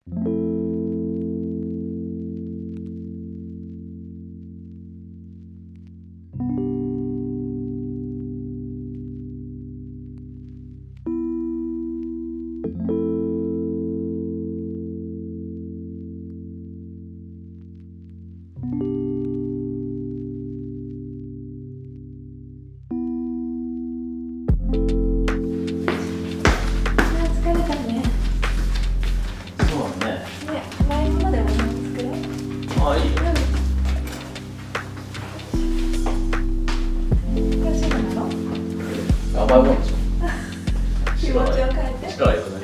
甘いもんでしょ。気持ちを変えて。力入れてない。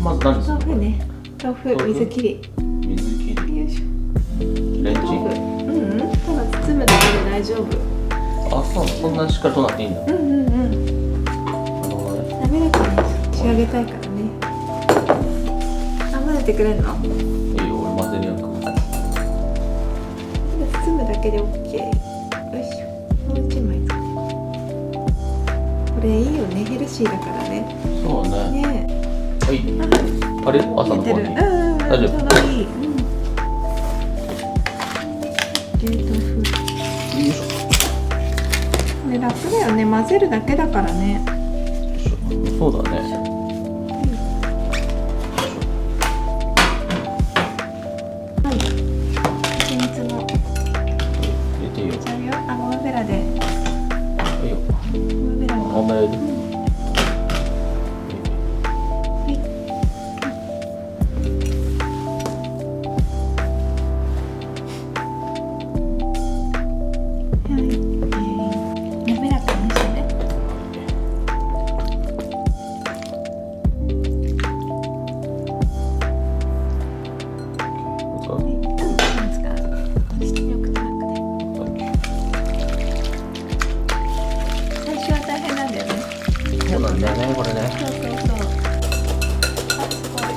まず何ですか？豆腐ね。豆腐水切り。水切り。よいしょ。レンチン？ただ包むだけで大丈夫。あ、そうなの。そんなしっかりとなっていいんだ。なるほどね。滑らかに仕上げたいからね。混ぜてくれるの？いいよ、俺混ぜるやんか。包むだけで OK。よいしょ。もう一枚作る。これいいよね、ヘルシーだからね。そうね。ねはい。あれ？朝の方に。大丈夫？ちょうどいい。冷凍風。よいしょ。ね、楽だよね、混ぜるだけだからね。よいしょ。そうだね。蜂蜜も入れていいよ。入れちゃうよ。あ、ゴムベラで。いいよ。ゴムベラも。甘めで。滑らかにしてね。最初は大変なんだよね。そうなんだよね、これね。そうそうそう。あ、すごい。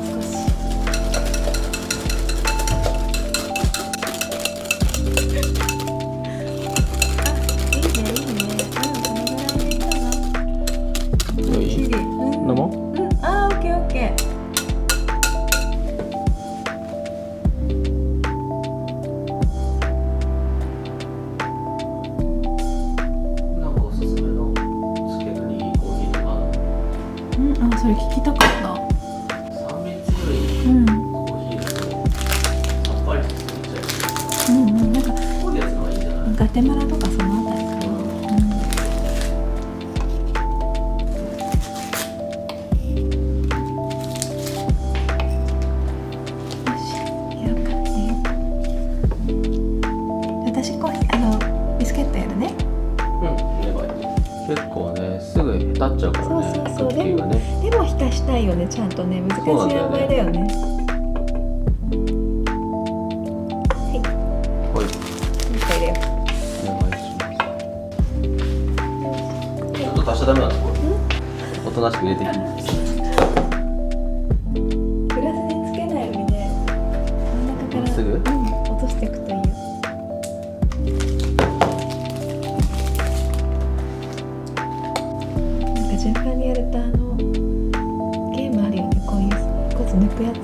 少し。いいね、いいね。このぐらいでいいかな。いい？飲もう？あ、オッケーオッケー。なんかおすすめのつけるにいいコーヒーとかある？あ、それ聞きたかった。酸味強いコーヒーだとさっぱりと作っちゃう。なんか濃いやつの方がいいんじゃない？ガテマラとかそのあたりかな。よし、やろうか。私コーヒー、ビスケットやるね。やばい。結構ね、すぐへたっちゃうからね。そうそうそう。クッキーがね。でも浸したいよね、ちゃんとね。難しいそうなんだよね名前だよね。はい。いっぱい入れよお願いします。ちょっと足しちゃダメなんですこれ。おとなしく入れていきます。う。グラスにつけないようにね。真ん中からすぐ？落としていくといいよ。なんか順番にやるとゲームあるよね、こういう一つ抜くやつ。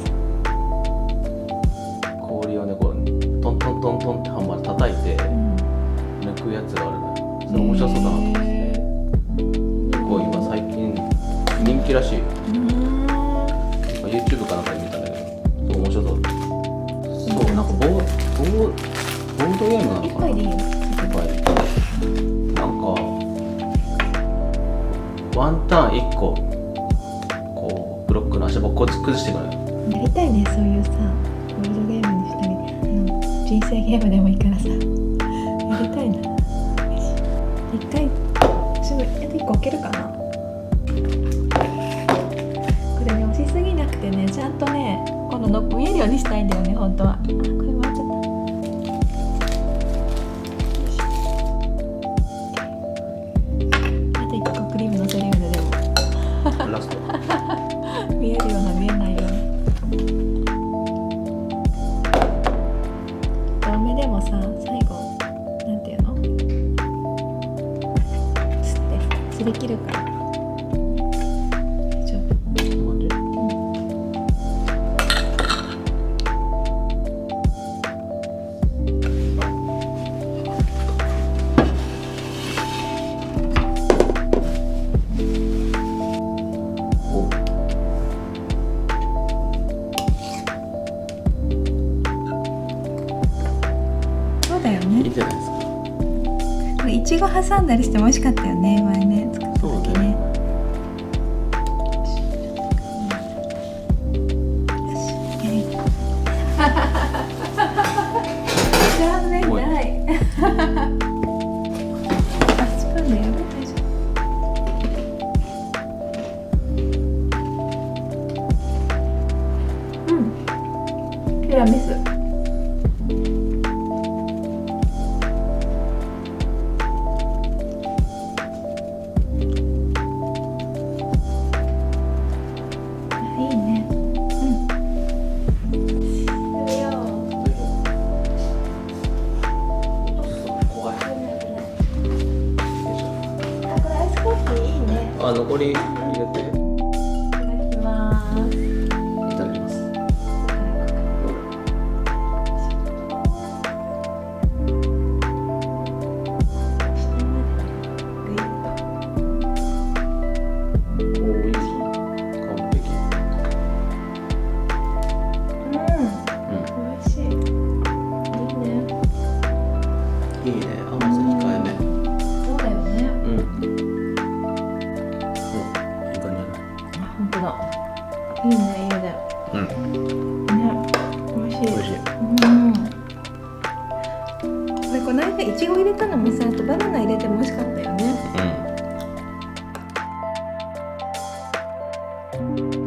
氷をね、こうトントントントンってハンマーで叩いて抜くやつがあるのよ。それ面白そうだなと思って。結構今最近人気らしいよ。YouTube かなんかで見たんだけど、面白そう。そう、なんかボードゲームなのかな。一杯でいいよ。一杯。なんかワンターン1個こうブロックの足ぼっこを崩していくのよ。やりたいね、そういうさ、ボードゲームにしたり、人生ゲームでもいいからさ、やりたいな。よし、一回すぐ1個置けるかな。これね、押しすぎなくてね、ちゃんとね、今度見えるようにしたいんだよね、本当は。あ、これ回っちゃった。よし、あと1個クリームのせるよね、でも。ラスト。見えるような見えないように。多めでもさ、最後なんていうの、つって私できるから大丈夫。こんな感じ？お、そうだよいいね。んじゃないですか。これいちご挟んだりして美味しかったよね、前ね作った時ね。よし、やり。残念おいない。あ、スプーンでやる？大丈夫。うん。ティラミス。いいね。うん。食べよう。怖い。あ、これアイスコーヒーいいね。あ、残り入れて。いただきます。いただきます。おー、いい。完璧。美味しい。いいね。いいね。甘さ控えめ。そうだよね。うん。いい感じだね。あ、本当だ。いいね、いいね。うん。ね、美味しい。美味しい。これこの間いちご入れたのもさ、あとバナナ入れても美味しかったよね。うん。